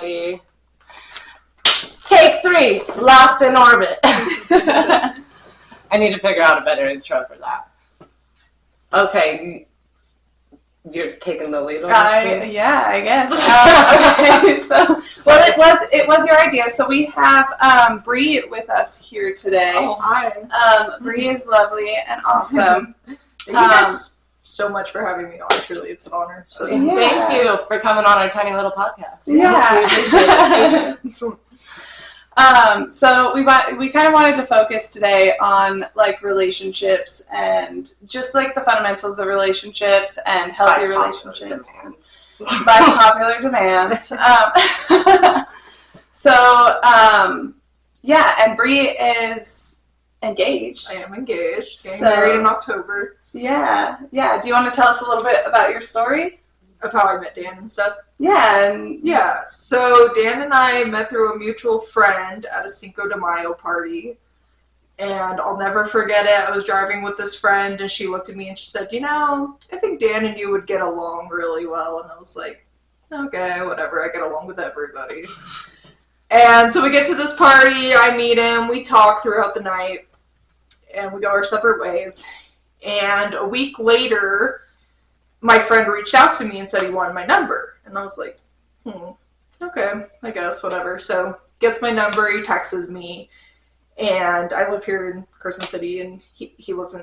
Ready? Take 3. Lost in orbit. I need to figure out a better intro for that. Okay. You're taking the lead on this? Yeah, I guess. Okay, it was your idea. So we have Bree with us here today. Oh, hi. Bree is lovely and awesome. Thank you guys so much for having me on. Truly, it's an honor. So Thank you for coming on our tiny little podcast. Yeah. We appreciate it. So we kind of wanted to focus today on like relationships and just like the fundamentals of relationships and healthy relationships by popular demand. And Bree is engaged. I am engaged. Getting So- married in October. Yeah. Do you want to tell us a little bit about your story? Of how I met Dan and stuff. Yeah. So Dan and I met through a mutual friend at a Cinco de Mayo party. And I'll never forget it. I was driving with this friend and she looked at me and she said, I think Dan and you would get along really well. And I was like, okay, whatever. I get along with everybody. And so we get to this party. I meet him. We talk throughout the night. And we go our separate ways. And a week later, my friend reached out to me and said he wanted my number. And I was like, okay, I guess, whatever. So gets my number, he texts me, and I live here in Carson City, and he lived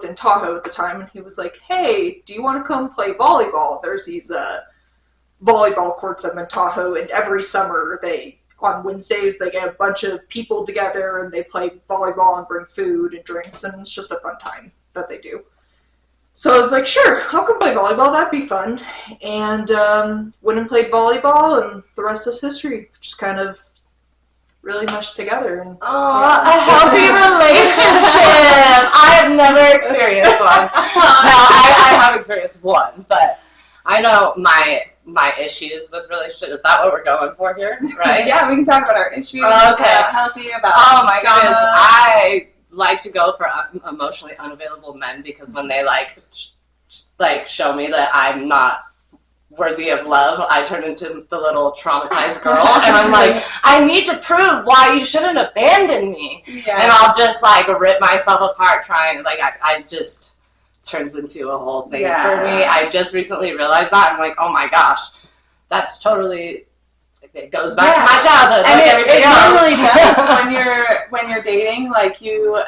in Tahoe at the time, and he was like, hey, do you want to come play volleyball? There's these volleyball courts up in Tahoe, and every summer on Wednesdays, they get a bunch of people together, and they play volleyball and bring food and drinks, and it's just a fun time that they do. So I was like, sure, I'll come play volleyball. That'd be fun. And went and played volleyball, and the rest is history. Just kind of really meshed together. And, a healthy relationship. I have never experienced one. No, I have experienced one, but I know my issues with relationships. Is that what we're going for here? Right? Yeah, we can talk about our issues. Okay. About healthy. About oh my goodness, I like to go for emotionally unavailable men because when they show me that I'm not worthy of love, I turn into the little traumatized girl, and I'm like, I need to prove why you shouldn't abandon me. Yeah. And I'll just rip myself apart trying. I just turns into a whole thing for me. I just recently realized that. I'm like, oh my gosh, that's totally. It goes back to my childhood, and everything it else. Normally does when you're dating,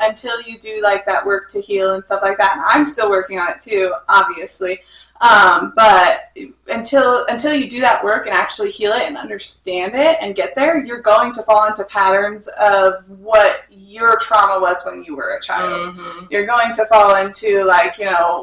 until you do that work to heal and stuff like that. And I'm still working on it too, obviously. But until you do that work and actually heal it and understand it and get there, you're going to fall into patterns of what your trauma was when you were a child. Mm-hmm. You're going to fall into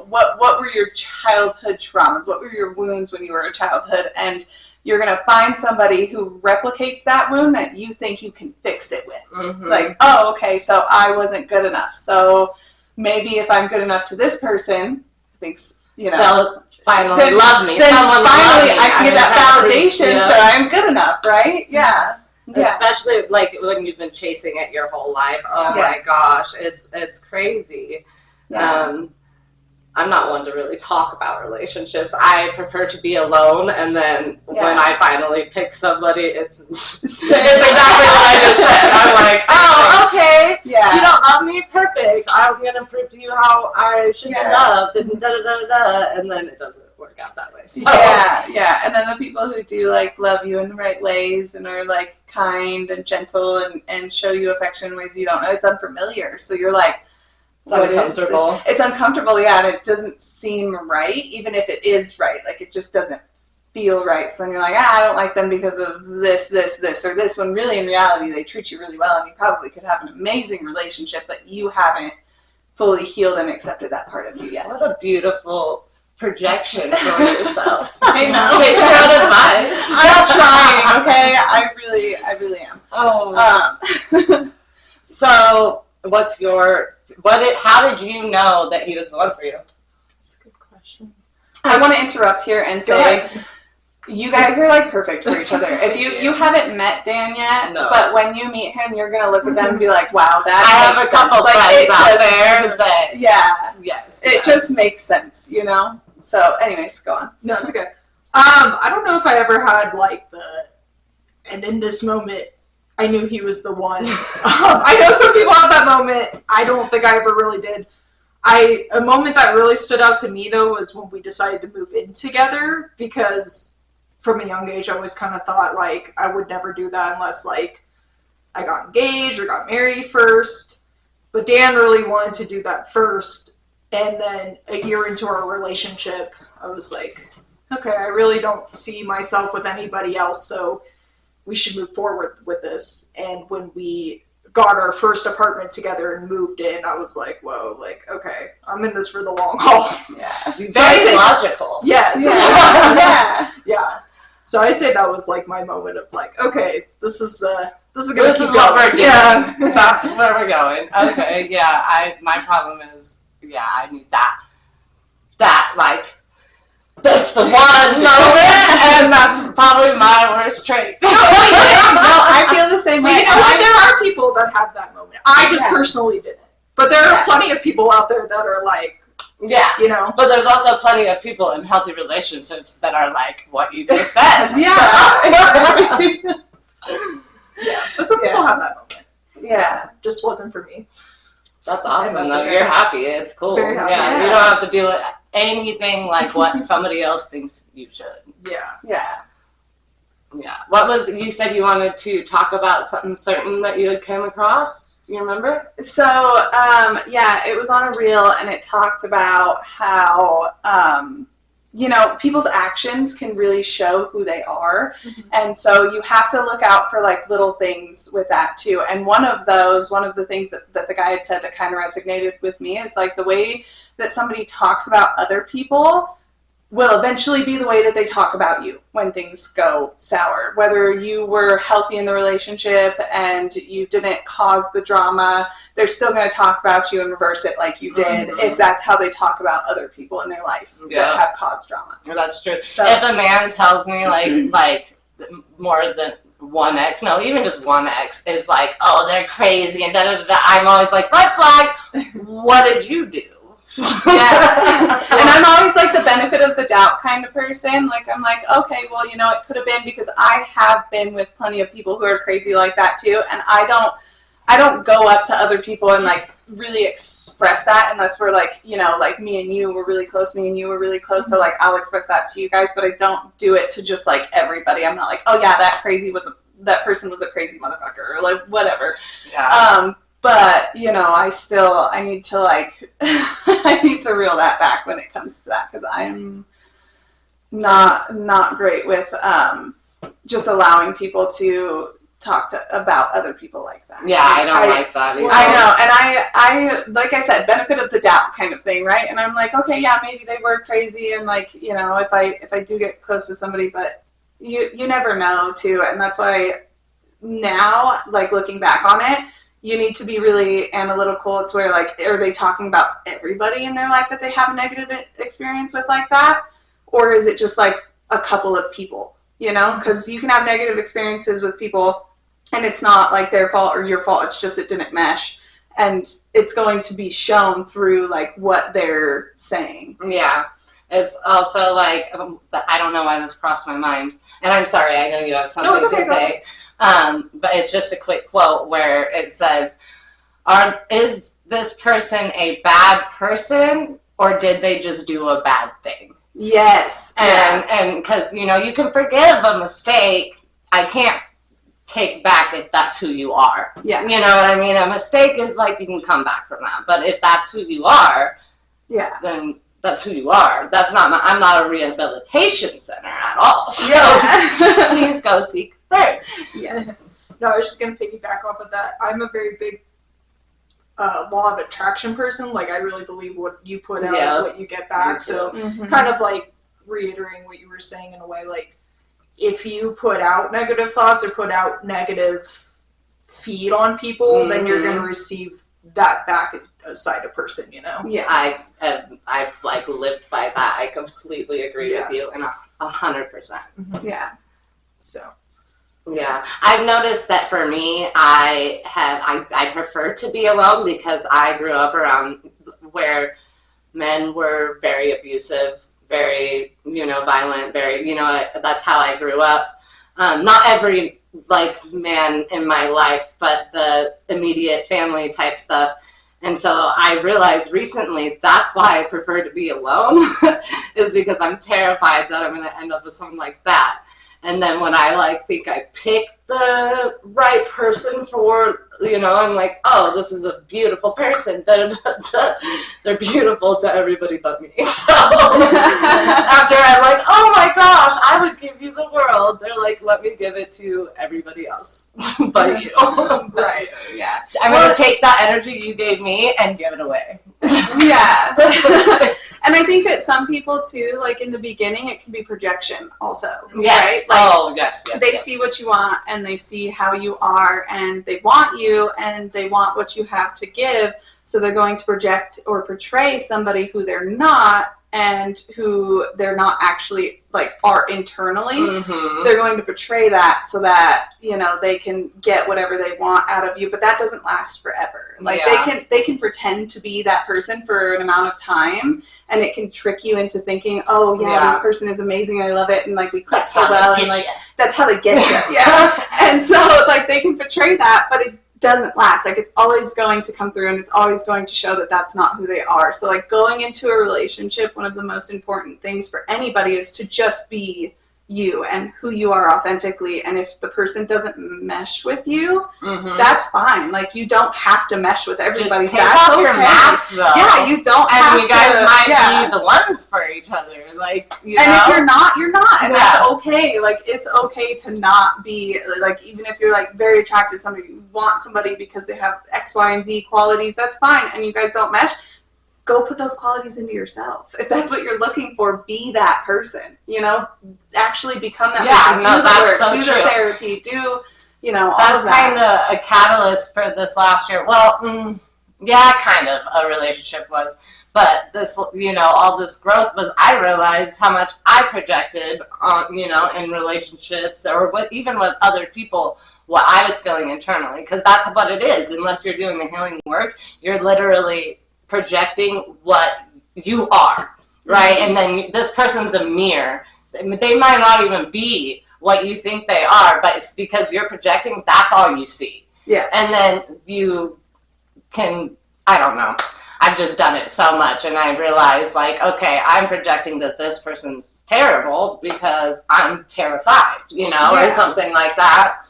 what were your childhood traumas? What were your wounds when you were a childhood? And you're going to find somebody who replicates that wound that you think you can fix it with. Mm-hmm. Okay, so I wasn't good enough. So maybe if I'm good enough to this person, thinks, they'll finally love me. Then finally I can get that validation that I'm good enough, right? Yeah. Especially when you've been chasing it your whole life. Oh my gosh, it's crazy. Yeah. I'm not one to really talk about relationships. I prefer to be alone, and then when I finally pick somebody, it's exactly what I just said. I'm like, oh, okay, you don't love me? Perfect. I'm going to prove to you how I should be loved, and da-da-da-da-da, and then it doesn't work out that way. So. Yeah, and then the people who do, love you in the right ways and are, kind and gentle and show you affection in ways you don't know, it's unfamiliar, so you're like, it's uncomfortable. It's uncomfortable, and it doesn't seem right, even if it is right. It just doesn't feel right. So then you're like, I don't like them because of this, or this, when really in reality they treat you really well, and you probably could have an amazing relationship, but you haven't fully healed and accepted that part of you yet. What a beautiful projection for yourself. I know. Take your own advice. I'm trying, okay? I really am. Oh. So, how did you know that he was the one for you? That's a good question. I want to interrupt here and say, you guys are perfect for each other. If you haven't met Dan yet, but when you meet him, you're gonna look at them and be like, "Wow, that." I have a couple friends out there that it just makes sense, So, anyways, go on. No, it's okay. I don't know if I ever had And in this moment, I knew he was the one. I know some people have that moment. I don't think I ever really did. A moment that really stood out to me, though, was when we decided to move in together, because from a young age, I always kind of thought, like, I would never do that unless, like, I got engaged or got married first. But Dan really wanted to do that first. And then a year into our relationship, I was like, okay, I really don't see myself with anybody else, so we should move forward with this. And when we got our first apartment together and moved in, I was like, whoa, like, okay, I'm in this for the long haul. Yeah. Very logical. Yes. Yeah. Yeah. Yeah. So I say that was like my moment of like, okay, this is what we're doing. Yeah. That's where we're going. Okay, yeah. My problem is, yeah, I need that, like, that's the one moment, and that's probably my worst trait. No, I feel the same way. You know what? There are people that have that moment. I just personally didn't. But there are plenty of people out there that are like, yeah, you know. But there's also plenty of people in healthy relationships that are like what you just said. Yeah. Yeah. But some people have that moment. Yeah. So, just wasn't for me. That's awesome, though. Okay. You're happy. It's cool. Very happy. Yeah, Yes. you don't have to do anything like what somebody else thinks you should. Yeah. Yeah. Yeah. What was, you said you wanted to talk about something certain that you had come across? Do you remember? So, yeah, it was on a reel, and it talked about how, you know, people's actions can really show who they are. Mm-hmm. And so you have to look out for, like, little things with that, too. And one of the things that the guy had said that kind of resonated with me is, like, the way that somebody talks about other people will eventually be the way that they talk about you when things go sour. Whether you were healthy in the relationship and you didn't cause the drama, they're still going to talk about you and reverse it like you did, if that's how they talk about other people in their life that have caused drama. That's true. So, if a man tells me like more than one ex, no, even just one ex is like, oh, they're crazy and da da da, I'm always like, red flag. What did you do? yeah. And I'm always like the benefit of the doubt kind of person. Like, I'm like, okay, well, you know, it could have been, because I have been with plenty of people who are crazy like that too, and I don't go up to other people and like really express that unless we're like, you know, like me and you were really close, so like I'll express that to you guys, but I don't do it to just like everybody. I'm not like, oh yeah, that person was a crazy motherfucker, or like whatever. Yeah. But, you know, I need to, like, I need to reel that back when it comes to that, because I'm not great with just allowing people to talk about other people like that. Yeah, I don't like that either. I know, and I like I said, benefit of the doubt kind of thing, right? And I'm like, okay, yeah, maybe they were crazy, and, like, you know, if I do get close to somebody, but you never know, too, and that's why now, like, looking back on it, you need to be really analytical. It's where, like, are they talking about everybody in their life that they have a negative experience with like that? Or is it just, like, a couple of people, you know? Because you can have negative experiences with people, and it's not, like, their fault or your fault. It's just it didn't mesh. And it's going to be shown through, like, what they're saying. Yeah. It's also, like, I don't know why this crossed my mind. And I'm sorry, I know you have something to say. But it's just a quick quote where it says, is this person a bad person, or did they just do a bad thing? Yes. And because, you know, you can forgive a mistake. I can't take back if that's who you are. Yeah. You know what I mean? A mistake is like, you can come back from that. But if that's who you are, yeah, then that's who you are. I'm not a rehabilitation center at all. So please go seek therapy. Yes. No, I was just going to piggyback off of that. I'm a very big law of attraction person. Like, I really believe what you put out is what you get back. So kind of like reiterating what you were saying in a way, like, if you put out negative thoughts or put out negative feed on people, then you're going to receive that back aside a person, you know? Yeah. I've like lived by that. I completely agree with you, and 100%. Yeah. So. Yeah, I've noticed that for me, I prefer to be alone because I grew up around where men were very abusive, very, you know, violent, very, you know, that's how I grew up. Not every man in my life, but the immediate family type stuff. And so I realized recently that's why I prefer to be alone is because I'm terrified that I'm going to end up with someone like that. And then when I think I picked the right person for, I'm like, oh, this is a beautiful person. They're beautiful to everybody but me. So after I'm like, oh my gosh, I would give you the world. They're like, let me give it to everybody else but you. Right. Yeah. I'm going to take that energy you gave me and give it away. Yeah. And I think that some people too, like in the beginning, it can be projection also. Yes. Right? Yes. They see what you want and they see how you are and they want you and they want what you have to give. So they're going to project or portray somebody who they're not and who they're not actually are internally. Mm-hmm. They're going to portray that so that, they can get whatever they want out of you, but that doesn't last forever. They can pretend to be that person for an amount of time and it can trick you into thinking, oh yeah, this person is amazing, I love it, and we click so well, and that's how they get you. Yeah. And so they can portray that, but it doesn't last. It's always going to come through and it's always going to show that that's not who they are. So going into a relationship, one of the most important things for anybody is to just be you and who you are authentically. And if the person doesn't mesh with you, that's fine. You don't have to mesh with everybody. Just take off your mask though. Yeah, you don't have to. And you guys might be the ones for each other. And if you're not, you're not. And that's okay. It's okay to not be, even if you're very attracted to somebody, you want somebody because they have X, Y, and Z qualities, that's fine. And you guys don't mesh, go put those qualities into yourself. If that's what you're looking for, be that person. Actually become that person. Do the work, so do true. The therapy, do, That's kind of a catalyst for this last year. Well, kind of a relationship was. But this, all this growth was, I realized how much I projected on, in relationships or even with other people, what I was feeling internally. Because that's what it is. Unless you're doing the healing work, you're literally projecting what you are, right? And then this person's a mirror. They might not even be what you think they are, but it's because you're projecting, that's all you see. Yeah. And then you can, I don't know, I've just done it so much and I realized okay, I'm projecting that this person's terrible because I'm terrified, or something like that.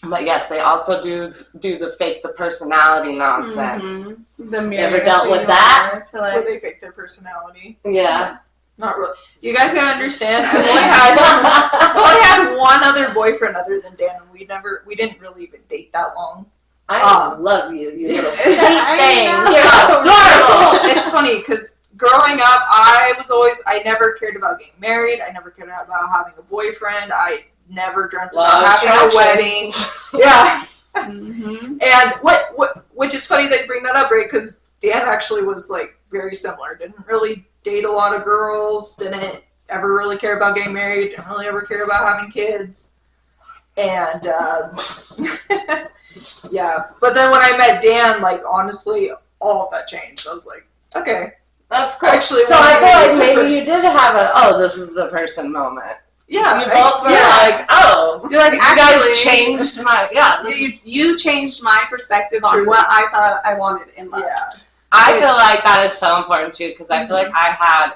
But yes, they also do the fake the personality nonsense. Mm-hmm. The mirror. You ever dealt with that? Where they fake their personality. Yeah. Not really. You guys gotta understand. I've only had one other boyfriend other than Dan, and we didn't really even date that long. I love you little sweet thing. You're adorable. It's funny because growing up, I never cared about getting married. I never cared about having a boyfriend. I never dreamt about having a wedding. Yeah. Mm-hmm. And which is funny that you bring that up, right? Because Dan actually was very similar. Didn't really date a lot of girls. Didn't ever really care about getting married. Didn't really ever care about having kids. And yeah. But then when I met Dan, honestly, all of that changed. I was like, okay, that's cool. Actually, so I feel maybe you did have this is the person moment. Yeah, you both were you're you guys changed my you changed my perspective on what I thought I wanted in life. Yeah. I feel like that is so important too because I feel like I had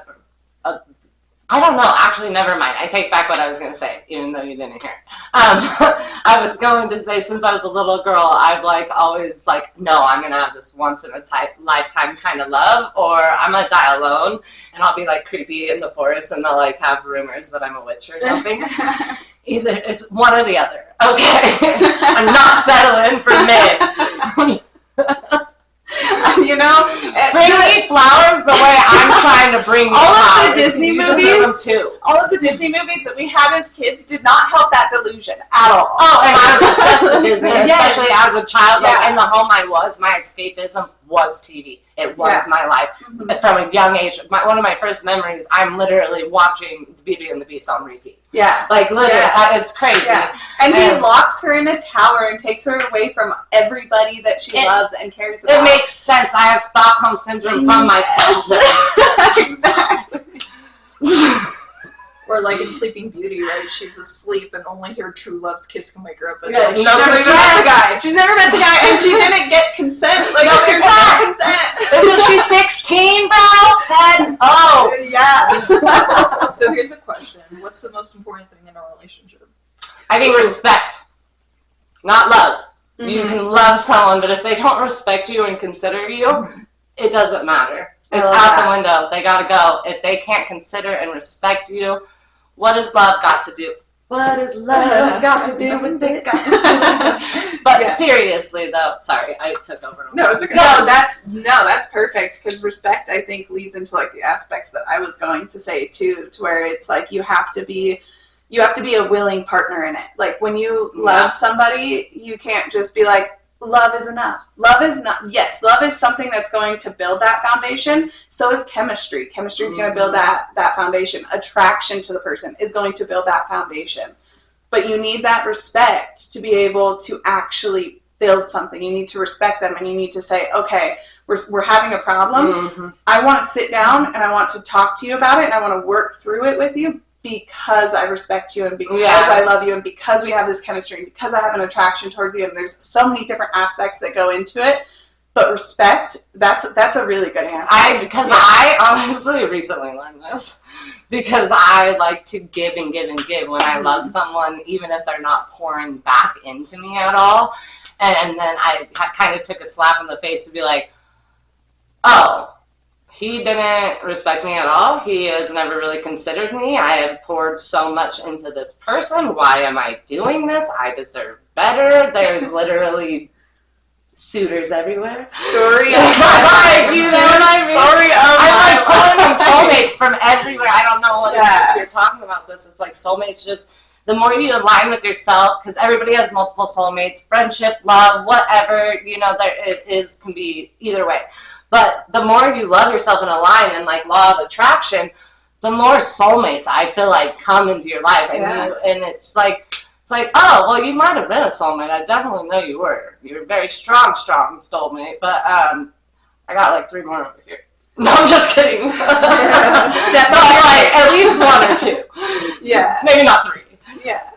I don't know, actually never mind. I take back what I was going to say, even though you didn't hear it. I was going to say since I was a little girl, I've always no, I'm going to have this once in a lifetime kind of love, or I'm going to die alone and I'll be creepy in the forest and they'll have rumors that I'm a witch or something. Either it's one or the other. Okay. I'm not settling for mid. Bring me flowers the way I'm trying to bring you all flowers. Of the Disney movies, all of the Disney movies that we had as kids did not help that delusion at all. Oh, and I was obsessed with Disney, especially as a child. In the home I was, my escapism was TV. It was my life. Mm-hmm. From a young age, one of my first memories, I'm literally watching Beauty and the Beast on repeat. Yeah. Literally, it's crazy. Yeah. And he locks her in a tower and takes her away from everybody that she loves and cares about. It makes sense. I have Stockholm Syndrome from my father. Exactly. Or like in Sleeping Beauty, right? She's asleep and only her true love's kiss can wake her up. It's Yeah, like, she's no never even met the guy. She's never met the guy, and she didn't get consent. Like, No there's consent. no consent. Isn't she 16, bro? And Yeah. So here's a question. What's the most important thing in a relationship? I think respect, not love. Mm-hmm. You can love someone, but if they don't respect you and consider you, it doesn't matter. It's out the window. They gotta go. If they can't consider and respect you, what has love got to do? What has love got to do with it? But seriously, though, sorry, I took over. No, it's okay. No, that's perfect, because respect, I think, leads into like the aspects that I was going to say too, to where it's like you have to be a willing partner in it. Like when you love somebody, you can't just be like, love is enough. Love is not. Yes, love is something that's going to build that foundation. So is chemistry. Chemistry is going to build that foundation. Attraction to the person is going to build that foundation. But you need that respect to be able to actually build something. You need to respect them, and you need to say, okay, we're having a problem. Mm-hmm. I want to sit down and I want to talk to you about it, and I want to work through it with you, because I respect you and because I love you and because we have this chemistry and because I have an attraction towards you, and there's so many different aspects that go into it. But respect, that's a really good answer. I honestly recently learned this, because I like to give and give and give when I love someone, even if they're not pouring back into me at all. And then I kind of took a slap in the face to be like, oh, he didn't respect me at all. He has never really considered me. I have poured so much into this person. Why am I doing this? I deserve better. There's literally suitors everywhere. Story of my life, you know what I mean? Story of I'm like my pulling in soulmates from everywhere. I don't know what it is. You're talking about this. It's like soulmates, just the more you align with yourself, because everybody has multiple soulmates, friendship, love, whatever, you know, can be either way. But the more you love yourself and align, and like law of attraction, the more soulmates I feel like come into your life, and it's like, oh, well, you might have been a soulmate. I definitely know you were. You're a very strong soulmate. But I got like 3 more over here. No, I'm just kidding. Like at least 1 or 2. Yeah, maybe not 3. Yeah.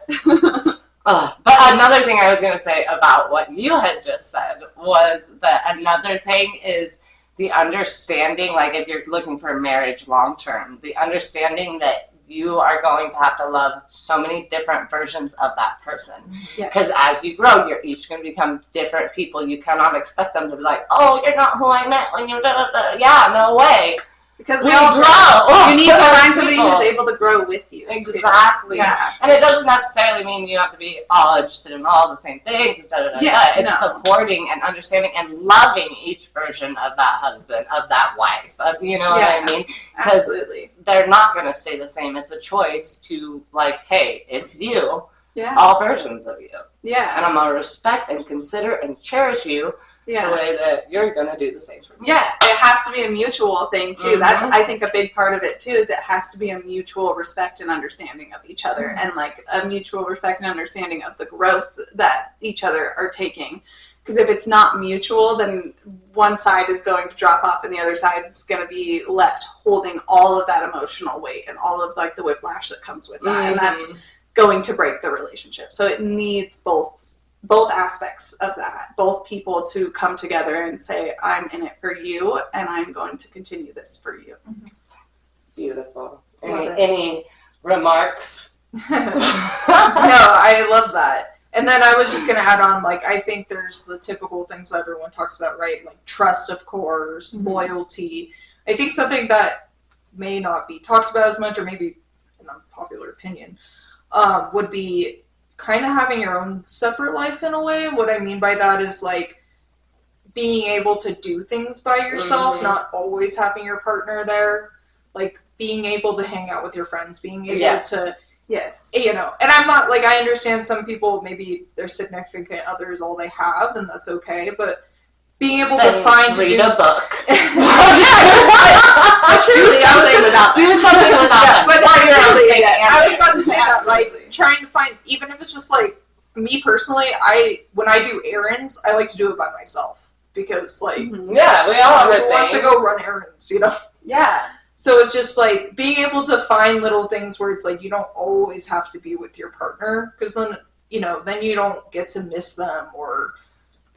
But another thing I was going to say about what you had just said was that another thing is the understanding, like if you're looking for a marriage long term, the understanding that you are going to have to love so many different versions of that person. Because as you grow, you're each going to become different people. You cannot expect them to be like, oh, you're not who I met when you were Yeah, no way. Because we all grow. You need to find somebody who's able to grow with you. Exactly. Yeah. And it doesn't necessarily mean you have to be all interested in all the same things. It's supporting and understanding and loving each version of that husband, of that wife. You know what I mean? Because they're not going to stay the same. It's a choice to, like, hey, it's you. Yeah. All versions of you. Yeah. And I'm going to respect and consider and cherish you. Yeah. The way that you're going to do the same for me. Yeah, it has to be a mutual thing, too. Mm-hmm. That's, I think, a big part of it, too, is it has to be a mutual respect and understanding of each other, and, like, a mutual respect and understanding of the growth that each other are taking. Because if it's not mutual, then one side is going to drop off and the other side is going to be left holding all of that emotional weight and all of, like, the whiplash that comes with that. Mm-hmm. And that's going to break the relationship. So it needs both aspects of that, both people to come together and say, I'm in it for you, and I'm going to continue this for you. Mm-hmm. Beautiful. Any remarks? No, I love that. And then I was just going to add on, like, I think there's the typical things that everyone talks about, right? Like trust, of course, mm-hmm. loyalty. I think something that may not be talked about as much, or maybe an unpopular opinion, would be kind of having your own separate life in a way. What I mean by that is like being able to do things by yourself, mm-hmm. not always having your partner there, like being able to hang out with your friends, being able to, you know, and I'm not like, I understand some people, maybe their significant other is all they have, and that's okay, but being able to read a book. Do something without them. But I was about to say that, like, trying to find, even if it's just like, me personally, when I do errands, I like to do it by myself. Because, like, we all have who wants to go run errands, you know? Yeah. So it's just like being able to find little things where it's like you don't always have to be with your partner, because then, you know, then you don't get to miss them. Or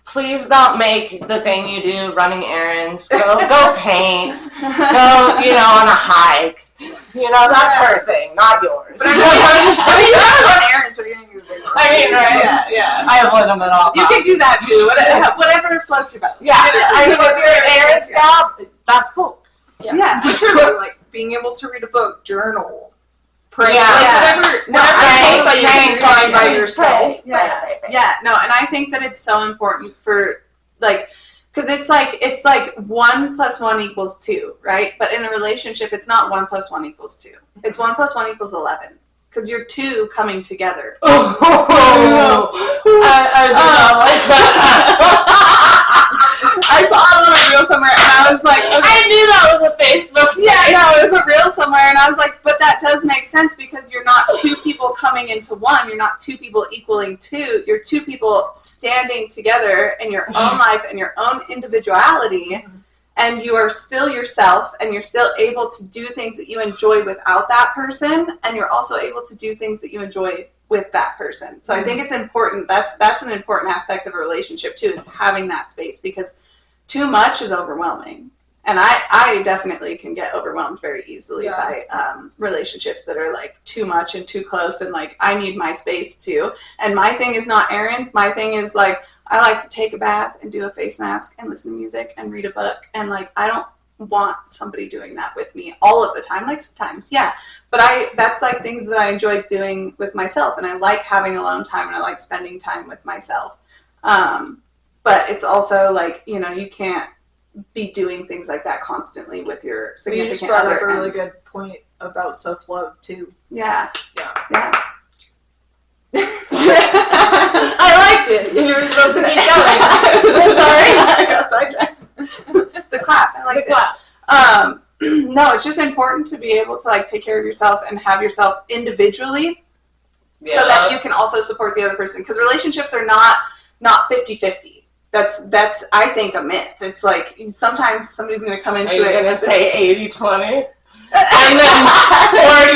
please don't make the thing you do, running errands, go paint, go, you know, on a hike. You know, that's her thing, not yours. But I mean, you gotta run errands, so you're gonna do it. I mean, right? Yeah. I avoid them at all. You can do that too. Whatever floats your boat. Yeah, I mean, if you're an errands gal, that's cool. Yeah. But truly, like being able to read a book, journal, pray, Yeah. like whatever that you can find by Pray. yourself. Yeah, no, and I think that it's so important for, like, because it's like 1 + 1 = 2, right? But in a relationship, it's not 1 + 1 = 2. It's 1 + 1 = 11. Because you're two coming together. Oh, I do not like that. I saw a little reel somewhere, and I was like, okay. I knew that was a Facebook. Yeah, no, it was a reel somewhere, and I was like, but that does make sense, because you're not two people coming into one. You're not two people equaling two. You're two people standing together in your own life and your own individuality, and you are still yourself, and you're still able to do things that you enjoy without that person, and you're also able to do things that you enjoy with that person. So I think it's important. That's an important aspect of a relationship too, is having that space, because too much is overwhelming. And I definitely can get overwhelmed very easily by relationships that are like too much and too close, and like I need my space too. And my thing is not errands. My thing is like I like to take a bath and do a face mask and listen to music and read a book. And like I don't want somebody doing that with me all of the time. Like sometimes, yeah. But that's like things that I enjoy doing with myself, and I like having alone time, and I like spending time with myself. But it's also like, you know, you can't be doing things like that constantly with your significant You just brought other. up a really good point about self-love too. Yeah. Yeah. I liked it. You were supposed to keep going. I'm sorry. I got sidetracked. The clap. I like it. No, it's just important to be able to like take care of yourself and have yourself individually, so that you can also support the other person. Because relationships are not 50-50. That's I think a myth. It's like sometimes somebody's going to come into it. Are you going to say 80-20? And then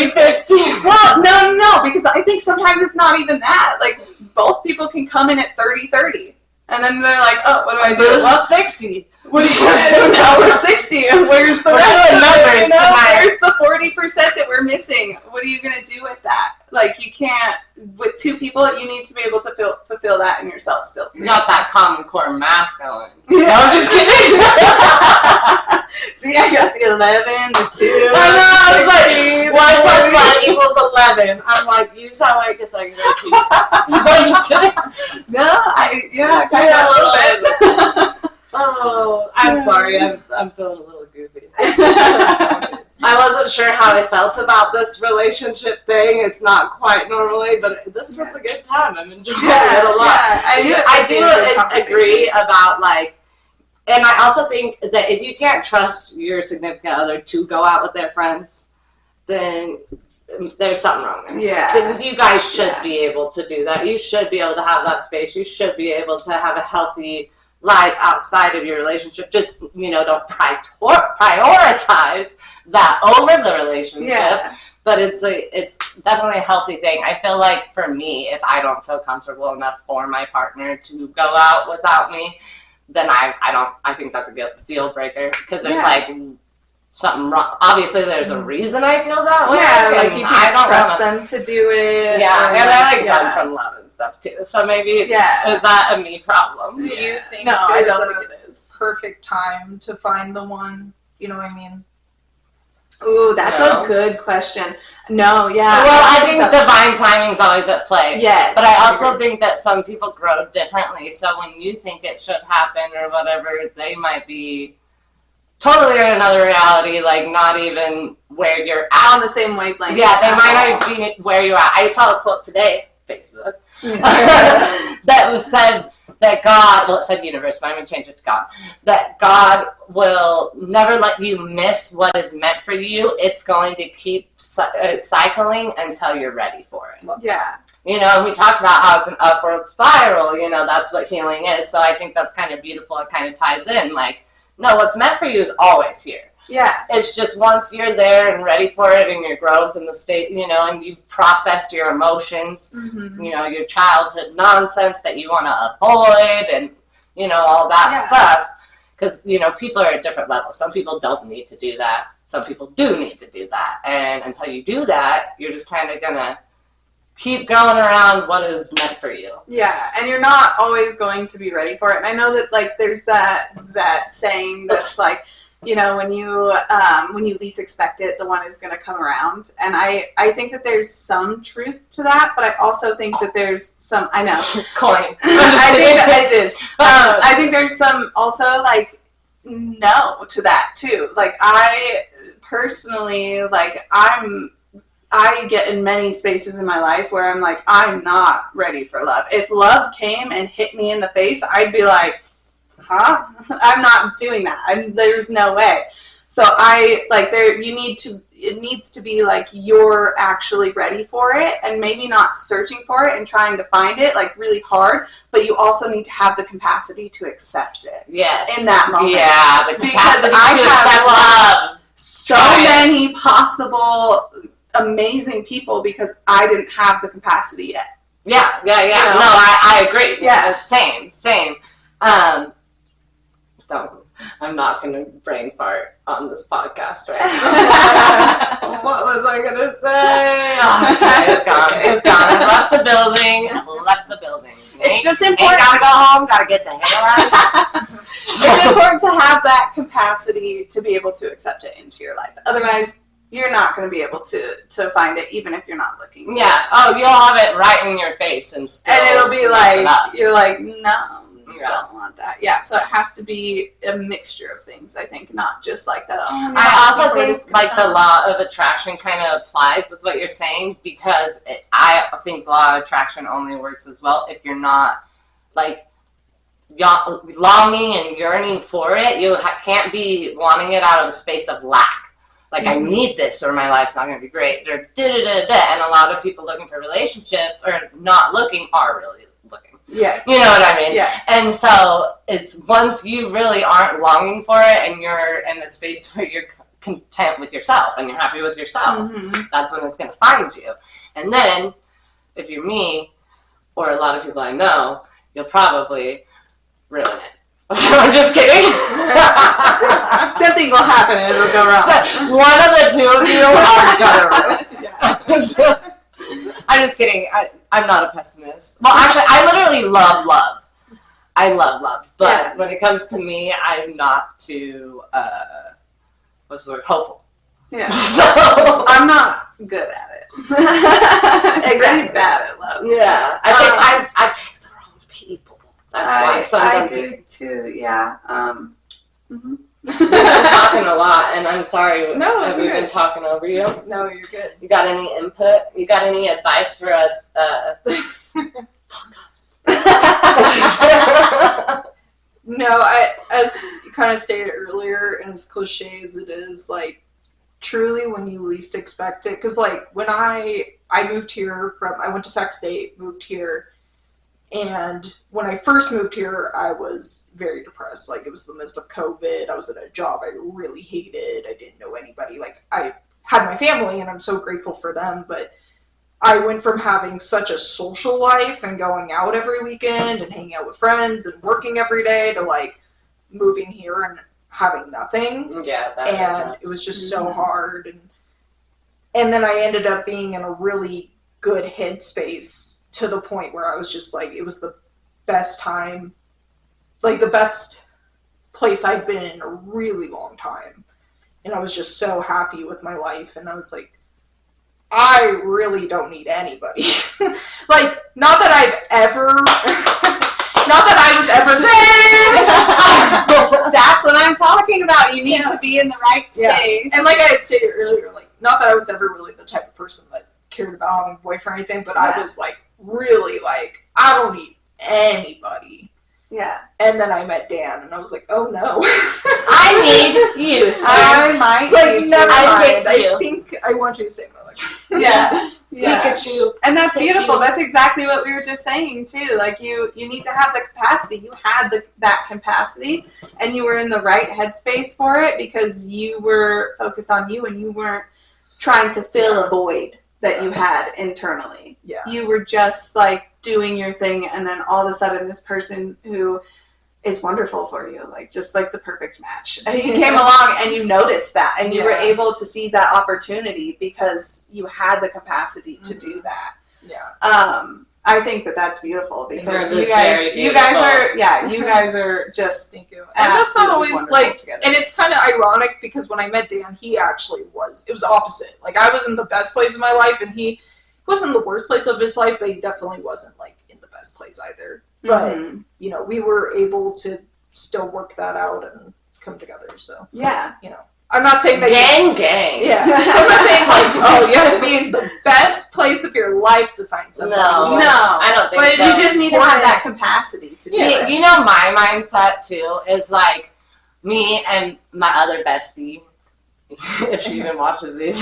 40-50? Well, no, because I think sometimes it's not even that. Like both people can come in at 30-30. And then they're like, oh, what do I do? Well, 60. What do you do? Now we're 60, and where's the rest of it? You know, where's the 40% that we're missing? What are you going to do with that? Like, you can't, with two people, you need to be able to fulfill that in yourself still, too. You got that common core math going. Yeah, I'm just kidding. See, I got the 11, the 2. I know, I was like, 1 + 1 = 11. I'm like, you sound like a second grade teacher. I'm just kidding. No, kind of a little bit. Oh, I'm sorry. I'm feeling a little goofy. I wasn't sure how I felt about this relationship thing. It's not quite normally, but this was a good time. I'm enjoying it a lot. Yeah, I do agree about like, and I also think that if you can't trust your significant other to go out with their friends, then there's something wrong there. Yeah. You guys should be able to do that. You should be able to have that space. You should be able to have a healthy life outside of your relationship. Just, you know, don't prioritize that over the relationship. Yeah. But it's definitely a healthy thing. I feel like for me, if I don't feel comfortable enough for my partner to go out without me, then I think that's a deal breaker, because there's like something wrong. Obviously, there's a reason I feel that way. Yeah, like you can't trust them to do it. Yeah, and I like run from love and stuff too. So maybe is that a me problem? Do you think I don't think it is perfect time to find the one? You know what I mean? Ooh, that's a good question. No, yeah. Well, I think divine timing's always at play. Yeah. But I also think that some people grow differently. So when you think it should happen or whatever, they might be totally in another reality, like not even where you're at. On the same wavelength. Yeah, they might not be where you're at. I saw a quote today, Facebook, that was said that God, well, it said universe, but I'm going to change it to God, that God will never let you miss what is meant for you. It's going to keep cycling until you're ready for it. Yeah. You know, and we talked about how it's an upward spiral. You know, that's what healing is. So I think that's kind of beautiful. It kind of ties in. Like, no, what's meant for you is always here. Yeah. It's just once you're there and ready for it and your growth in the state, and you've processed your emotions, your childhood nonsense that you want to avoid and, all that stuff. Because, people are at different levels. Some people don't need to do that. Some people do need to do that. And until you do that, you're just kind of going to keep going around what is meant for you. Yeah, and you're not always going to be ready for it. And I know that, like, there's that saying that's like, when you least expect it, the one is going to come around. And I think that there's some truth to that, but I also think that there's some, I know. Coin. I think that it is. I think there's some also, like, no to that, too. Like, I personally, like, I get in many spaces in my life where I'm like, I'm not ready for love. If love came and hit me in the face, I'd be like, huh? I'm not doing that. There's no way. So it needs to be like you're actually ready for it and maybe not searching for it and trying to find it like really hard, but you also need to have the capacity to accept it. Yes. In that moment. Yeah, the capacity because I to have accept love. So many possible amazing people because I didn't have the capacity yet. Yeah. No, I agree. Yeah. Same. I'm not going to brain fart on this podcast right now. What was I going to say? Oh, okay, it's gone. I left the building. It's just important. Gotta go home. Gotta get the hell out. It's important to have that capacity to be able to accept it into your life. Otherwise, you're not going to be able to find it, even if you're not looking. Yeah. Oh, you'll have it right in your face and still. And it'll be like, you're like, no. Don't want that. Yeah, so it has to be a mixture of things, I think, not just like that. Oh, I also think like the law of attraction kind of applies with what you're saying because I think the law of attraction only works as well if you're not like longing and yearning for it. You can't be wanting it out of a space of lack. Like, I need this or my life's not going to be great. And a lot of people looking for relationships or not looking are really looking. Yes. You know what I mean? Yes. And so it's once you really aren't longing for it and you're in a space where you're content with yourself and you're happy with yourself, that's when it's going to find you. And then, if you're me, or a lot of people I know, you'll probably ruin it. So I'm just kidding. Something will happen and it'll go wrong. So one of the two of you are going to ruin it. I'm just kidding. I'm not a pessimist. Well, actually, I literally love love. I love love. But when it comes to me, I'm not too, what's the word? Hopeful. Yeah. So I'm not good at it. Exactly. Really bad at love. Yeah. I think I picked the wrong people. That's why. I do too, yeah. We've been talking a lot, and I'm sorry. No, it's Have we okay. been talking over you? No, you're good. You got any input? You got any advice for us? Fuck-ups. No, as you kind of stated earlier, and as cliche as it is, like, truly when you least expect it, because, like, when I moved here I went to Sac State, moved here, and when I first moved here, I was very depressed. Like, it was the midst of COVID. I was at a job I really hated. I didn't know anybody. Like, I had my family, and I'm so grateful for them, but I went from having such a social life and going out every weekend and hanging out with friends and working every day to, like, moving here and having nothing. Yeah, that and it was just so hard. And then I ended up being in a really good headspace to the point where I was just like, it was the best time, like the best place I've been in a really long time. And I was just so happy with my life. And I was like, I really don't need anybody. Like, not that I was ever That's what I'm talking about. You need to be in the right space. And like I had stated earlier, like, not that I was ever really the type of person that cared about having a boyfriend or anything, but I was like, really like, I don't need anybody. Yeah. And then I met Dan, and I was like, oh no. I need you. I might like, never mind. I think I want you to save my life. Yeah. Pikachu. And that's Thank beautiful. you. That's exactly what we were just saying too. Like you need to have the capacity. You had that capacity, and you were in the right headspace for it because you were focused on you, and you weren't trying to fill a void that you had internally. Yeah. You were just like doing your thing, and then all of a sudden, this person who is wonderful for you, like just like the perfect match. And he came along, and you noticed that, and you were able to seize that opportunity because you had the capacity to do that. Yeah. I think that that's beautiful because Yours is you guys are just Thank you. And that's not always like, together. and it's kind of ironic because when I met Dan, he actually it was opposite. Like I was in the best place of my life, and he wasn't in the worst place of his life, but he definitely wasn't like in the best place either. But you know, we were able to still work that out and come together. So yeah, you know, I'm not saying that gang. Yeah, so I'm not saying like, oh, you have to be in the best place of your life to find somebody. No, I don't think but so. you just need to have that capacity to do it. You know, my mindset too is like me and my other bestie, if she even watches these,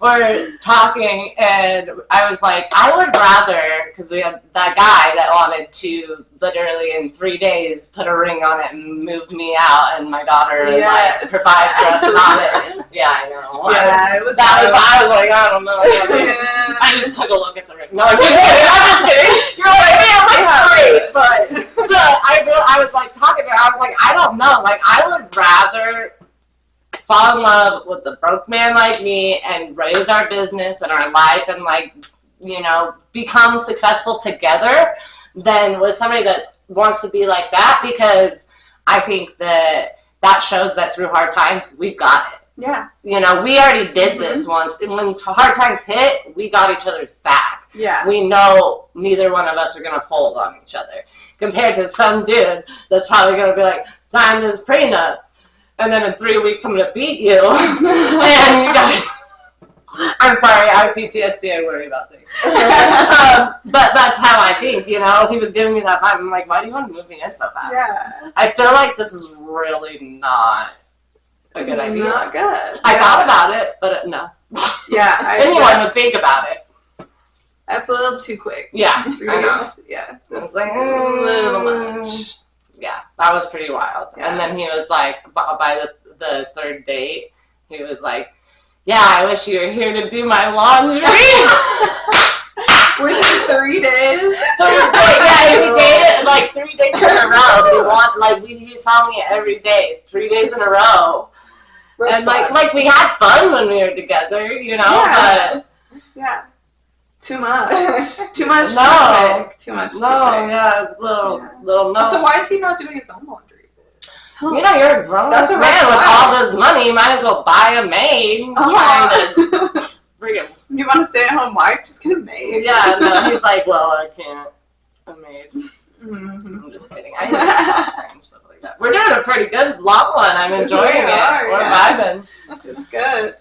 we're talking, and I was like, I would rather, because we had that guy that wanted to literally in 3 days put a ring on it and move me out and my daughter and like provide for us and all it. Yeah, I know. Yeah, it was. I was like, I don't know. I just took a look at the ring. No, I'm just kidding. I'm just kidding. You're like, it was like straight, but I was like talking to her. I was like, I don't know. Like, I would rather fall in love with a broke man like me and raise our business and our life and like, you know, become successful together than with somebody that wants to be like that, because I think that shows that through hard times we've got it. Yeah. You know, we already did this once, and when hard times hit, we got each other's back. Yeah. We know neither one of us are going to fold on each other, compared to some dude that's probably going to be like, sign this prenup, and then in 3 weeks I'm going to beat you. And you guys, I'm sorry, I have PTSD, I worry about things. But that's how I think, you know. He was giving me that vibe. I'm like, why do you want to move me in so fast? Yeah. I feel like this is really not a good idea. Not good. I thought about it, but no. Yeah. Anyone would think about it. That's a little too quick. Yeah, 3 I know. days. Yeah. It's like, a little much. Yeah, that was pretty wild. Yeah. And then he was like, by the third date, he was like, yeah, I wish you were here to do my laundry. Within 3 days? He dated like 3 days in a row. He saw me every day, 3 days in a row. And like we had fun when we were together, you know, but yeah. Too much. Too much. No. Too quick. Too much. No, too quick. yeah, it's little no. So why is he not doing his own laundry? You know, you're a grown That's a man red with flag. all this money. You might as well buy a maid. Trying to freaking. You want to stay at home wife? Just get a maid. Yeah, no, he's like, well, I can't. A maid. Mm-hmm. I'm just kidding. I just saying stuff like that. We're doing a pretty good long one. I'm enjoying it. We're vibing. It's good.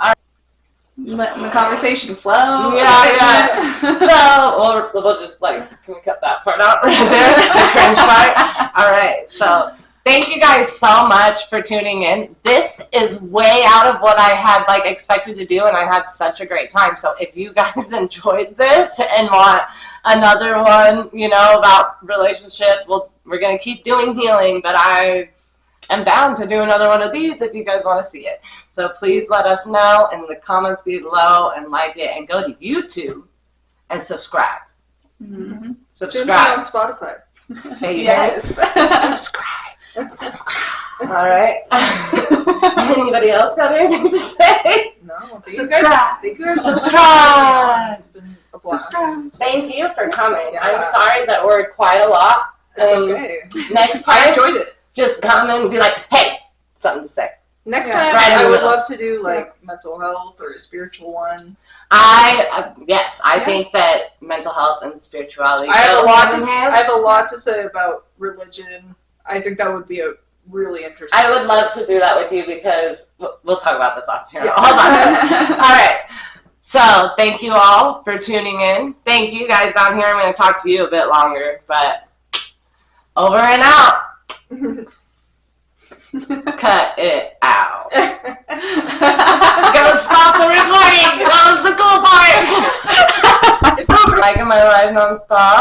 Letting the conversation flow. Yeah. So we'll just like, can we cut that part out right there? The cringe part. All right. So thank you guys so much for tuning in. This is way out of what I had like expected to do, and I had such a great time. So if you guys enjoyed this and want another one, you know, about relationship, we're gonna keep doing healing, but I am down to do another one of these if you guys want to see it. So please let us know in the comments below and like it, and go to YouTube and subscribe. Mm-hmm. Soon to be on Spotify. Baby. Yes. Subscribe. All right. Anybody else got anything to say? No. Subscribe. Thank you guys. Subscribe. It's been a blast. Thank you for coming. Yeah. I'm sorry that we're quite a lot. It's okay. Next I time, enjoyed it. just come and be like, hey, something to say. Next time, Right in the I would middle. love to do like mental health or a spiritual one. I think that mental health and spirituality. I have go a lot hand to. in hand. I have a lot to say about religion. I think that would be a really interesting. I would love to do that with you, because we'll talk about this off here. Yeah. Hold on. All right. So thank you all for tuning in. Thank you guys down here. I'm going to talk to you a bit longer, but over and out. Cut it out. Gotta stop the recording. That was the cool part. It's over. Like, am I live nonstop?